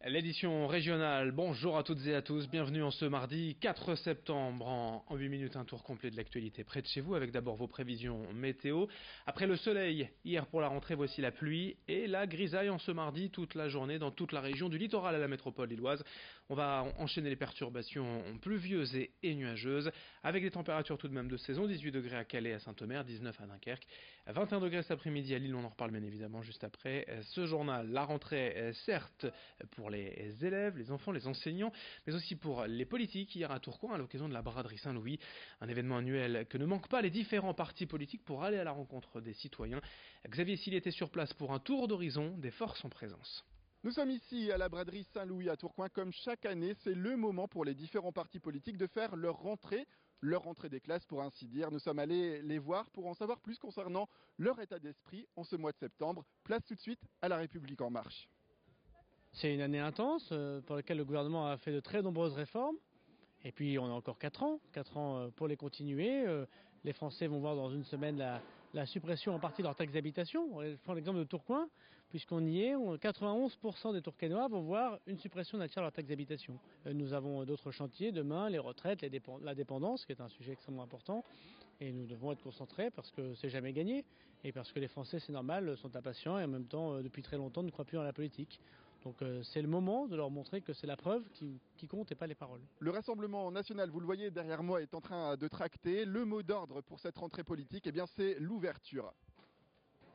L'édition régionale, bonjour à toutes et à tous, bienvenue en ce mardi 4 septembre en 8 minutes, un tour complet de l'actualité près de chez vous avec d'abord vos prévisions météo. Après le soleil, hier pour la rentrée, voici la pluie et la grisaille en ce mardi toute la journée dans toute la région du littoral à la métropole lilloise. On va enchaîner les perturbations pluvieuses et nuageuses avec des températures tout de même de saison, 18 degrés à Calais, à Saint-Omer, 19 à Dunkerque, 21 degrés cet après-midi à Lille, on en reparle bien évidemment juste après ce journal. La rentrée, certes, pour les élèves, les enfants, les enseignants, mais aussi pour les politiques hier à Tourcoing à l'occasion de la braderie Saint-Louis, un événement annuel que ne manquent pas les différents partis politiques pour aller à la rencontre des citoyens. Xavier Silly était sur place pour un tour d'horizon des forces en présence. Nous sommes ici à la braderie Saint-Louis à Tourcoing. Comme chaque année, c'est le moment pour les différents partis politiques de faire leur rentrée des classes pour ainsi dire. Nous sommes allés les voir pour en savoir plus concernant leur état d'esprit en ce mois de septembre. Place tout de suite à La République en marche. C'est une année intense pour laquelle le gouvernement a fait de très nombreuses réformes. Et puis on a encore 4 ans pour les continuer. Les Français vont voir dans une semaine la suppression en partie de leur taxe d'habitation. Je prends l'exemple de Tourcoing, puisqu'on y est, 91% des Tourquenois vont voir une suppression d'un tiers de leur taxe d'habitation. Nous avons d'autres chantiers demain, les retraites, la dépendance, qui est un sujet extrêmement important. Et nous devons être concentrés parce que c'est jamais gagné. Et parce que les Français, c'est normal, sont impatients et en même temps, depuis très longtemps, ne croient plus dans la politique. Donc c'est le moment de leur montrer que c'est la preuve qui compte et pas les paroles. Le Rassemblement national, vous le voyez derrière moi, est en train de tracter. Le mot d'ordre pour cette rentrée politique, eh bien, c'est l'ouverture.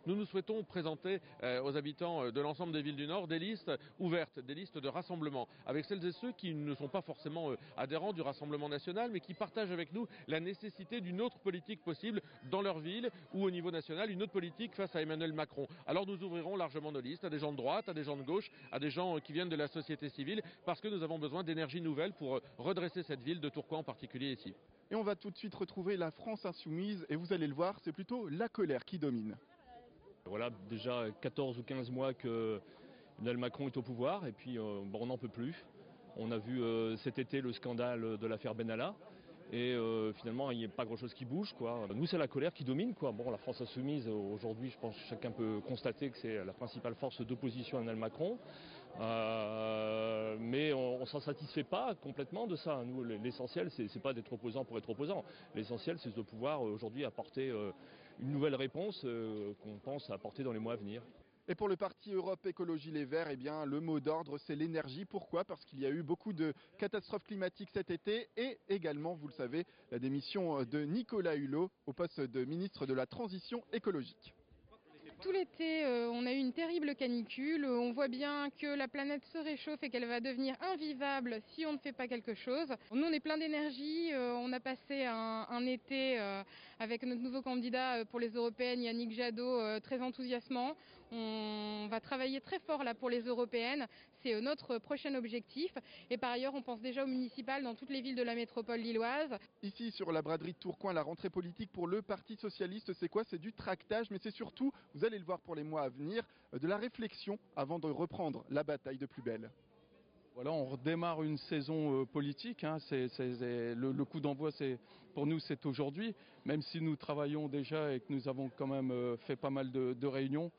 Nous souhaitons présenter aux habitants de l'ensemble des villes du Nord des listes ouvertes, des listes de rassemblement, avec celles et ceux qui ne sont pas forcément adhérents du Rassemblement national, mais qui partagent avec nous la nécessité d'une autre politique possible dans leur ville ou au niveau national, une autre politique face à Emmanuel Macron. Alors nous ouvrirons largement nos listes à des gens de droite, à des gens de gauche, à des gens qui viennent de la société civile, parce que nous avons besoin d'énergie nouvelle pour redresser cette ville de Tourcoing en particulier ici. Et on va tout de suite retrouver la France insoumise, et vous allez le voir, c'est plutôt la colère qui domine. Voilà déjà 14 ou 15 mois que Emmanuel Macron est au pouvoir et puis on n'en peut plus. On a vu cet été le scandale de l'affaire Benalla et finalement il n'y a pas grand chose qui bouge, quoi. Nous c'est la colère qui domine, quoi. Bon, la France insoumise aujourd'hui, je pense que chacun peut constater que c'est la principale force d'opposition à Emmanuel Macron. Mais on ne s'en satisfait pas complètement de ça. Nous, l'essentiel, c'est pas d'être opposant pour être opposant. L'essentiel, c'est de pouvoir aujourd'hui apporter une nouvelle réponse qu'on pense apporter dans les mois à venir. Et pour le parti Europe Écologie Les Verts, eh bien, le mot d'ordre, c'est l'énergie. Pourquoi ? Parce qu'il y a eu beaucoup de catastrophes climatiques cet été et également, vous le savez, la démission de Nicolas Hulot au poste de ministre de la Transition écologique. Tout l'été, on a eu une terrible canicule. On voit bien que la planète se réchauffe et qu'elle va devenir invivable si on ne fait pas quelque chose. Nous, on est plein d'énergie. On a passé un été avec notre nouveau candidat pour les européennes, Yannick Jadot, très enthousiasmant. On va travailler très fort là pour les européennes. C'est notre prochain objectif. Et par ailleurs, on pense déjà aux municipales dans toutes les villes de la métropole lilloise. Ici, sur la braderie de Tourcoing, la rentrée politique pour le Parti socialiste, c'est quoi ? C'est du tractage, mais c'est surtout, vous allez le voir pour les mois à venir, de la réflexion avant de reprendre la bataille de plus belle. Voilà, on redémarre une saison politique. Le coup d'envoi, pour nous, c'est aujourd'hui. Même si nous travaillons déjà et que nous avons quand même fait pas mal de réunions.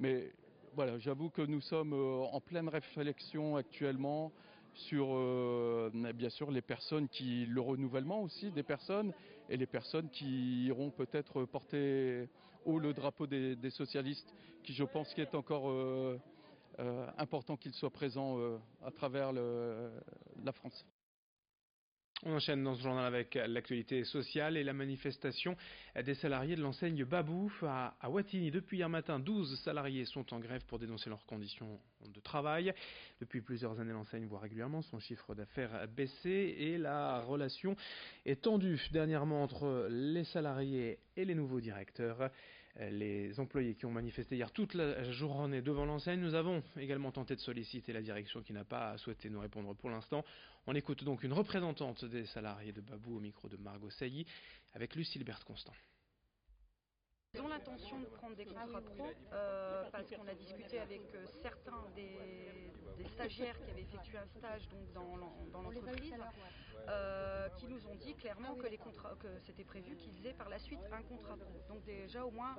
Mais voilà, j'avoue que nous sommes en pleine réflexion actuellement sur bien sûr les personnes le renouvellement aussi des personnes et les personnes qui iront peut-être porter haut le drapeau des socialistes, qui je pense qu'il est encore important qu'ils soient présents à travers la France. On enchaîne dans ce journal avec l'actualité sociale et la manifestation des salariés de l'enseigne Babou à Wattignies. Depuis hier matin, 12 salariés sont en grève pour dénoncer leurs conditions de travail. Depuis plusieurs années, l'enseigne voit régulièrement son chiffre d'affaires baisser et la relation est tendue dernièrement entre les salariés et les nouveaux directeurs. Les employés qui ont manifesté hier toute la journée devant l'enseigne, nous avons également tenté de solliciter la direction qui n'a pas souhaité nous répondre pour l'instant. On écoute donc une représentante des salariés de Babou au micro de Margot Sailly avec Lucille Constant. Ils ont l'intention de prendre des contrats pro parce qu'on a discuté avec certains des stagiaires qui avaient effectué un stage donc, dans l'entreprise qui nous ont dit clairement que c'était prévu qu'ils aient par la suite un contrat pro. Donc déjà au moins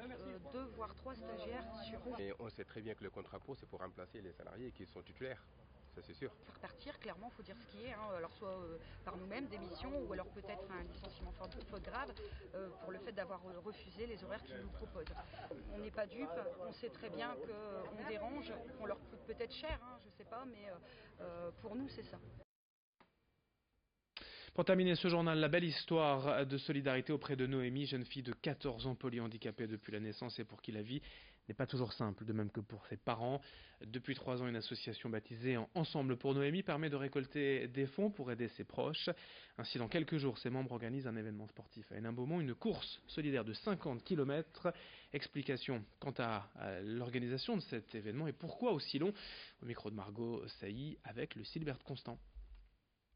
2 voire 3 stagiaires sur eux. Et on sait très bien que le contrat pro c'est pour remplacer les salariés qui sont titulaires. ça c'est sûr. Faire partir, clairement, il faut dire ce qui est, alors soit par nous-mêmes, démission, ou alors peut-être un licenciement faute grave, pour le fait d'avoir refusé les horaires qu'ils nous proposent. On n'est pas dupes, on sait très bien qu'on dérange, qu'on leur coûte peut-être cher, je ne sais pas, mais pour nous c'est ça. Pour terminer ce journal, la belle histoire de solidarité auprès de Noémie, jeune fille de 14 ans polyhandicapée depuis la naissance et pour qui la vie n'est pas toujours simple, de même que pour ses parents. Depuis 3 ans, une association baptisée Ensemble pour Noémie permet de récolter des fonds pour aider ses proches. Ainsi, dans quelques jours, ses membres organisent un événement sportif à Hénin-Beaumont, une course solidaire de 50 km. Explication quant à l'organisation de cet événement et pourquoi aussi long, au micro de Margot Sailly avec Lucille Berthe-Constant.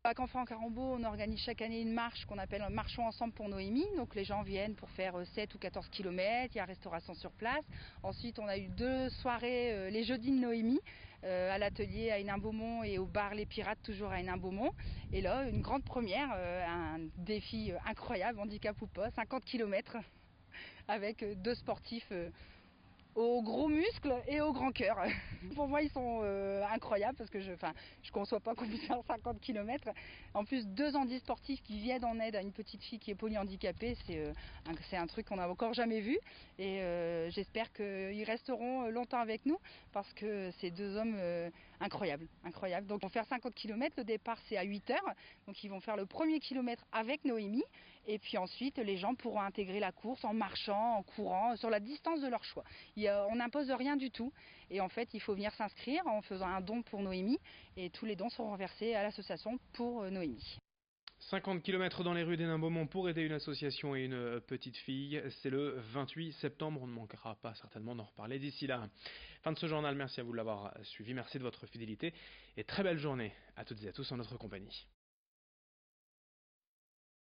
À Canfranc-Carambeau, on organise chaque année une marche qu'on appelle Marchons ensemble pour Noémie. Donc les gens viennent pour faire 7 ou 14 km, il y a restauration sur place. Ensuite, on a eu 2 soirées les jeudis de Noémie, à l'atelier à Hénin-Beaumont et au bar Les Pirates, toujours à Hénin-Beaumont. Et là, une grande première, un défi incroyable, handicap ou pas, 50 km avec 2 sportifs aux gros muscles et au grand cœur. Pour moi, ils sont incroyables parce que je conçois pas qu'on puisse faire 50 km. En plus, 2 handisportifs qui viennent en aide à une petite fille qui est polyhandicapée, c'est un truc qu'on n'a encore jamais vu. Et j'espère qu'ils resteront longtemps avec nous parce que c'est 2 hommes incroyables. Donc, ils vont faire 50 km. Le départ, c'est à 8h. Donc, ils vont faire le premier kilomètre avec Noémie. Et puis ensuite, les gens pourront intégrer la course en marchant, en courant, sur la distance de leur choix. On n'impose rien du tout. Et en fait, il faut venir s'inscrire en faisant un don pour Noémie. Et tous les dons seront reversés à l'association pour Noémie. 50 km dans les rues d'Hénin-Beaumont pour aider une association et une petite fille. C'est le 28 septembre. On ne manquera pas certainement d'en reparler d'ici là. Fin de ce journal. Merci à vous de l'avoir suivi. Merci de votre fidélité. Et très belle journée à toutes et à tous en notre compagnie.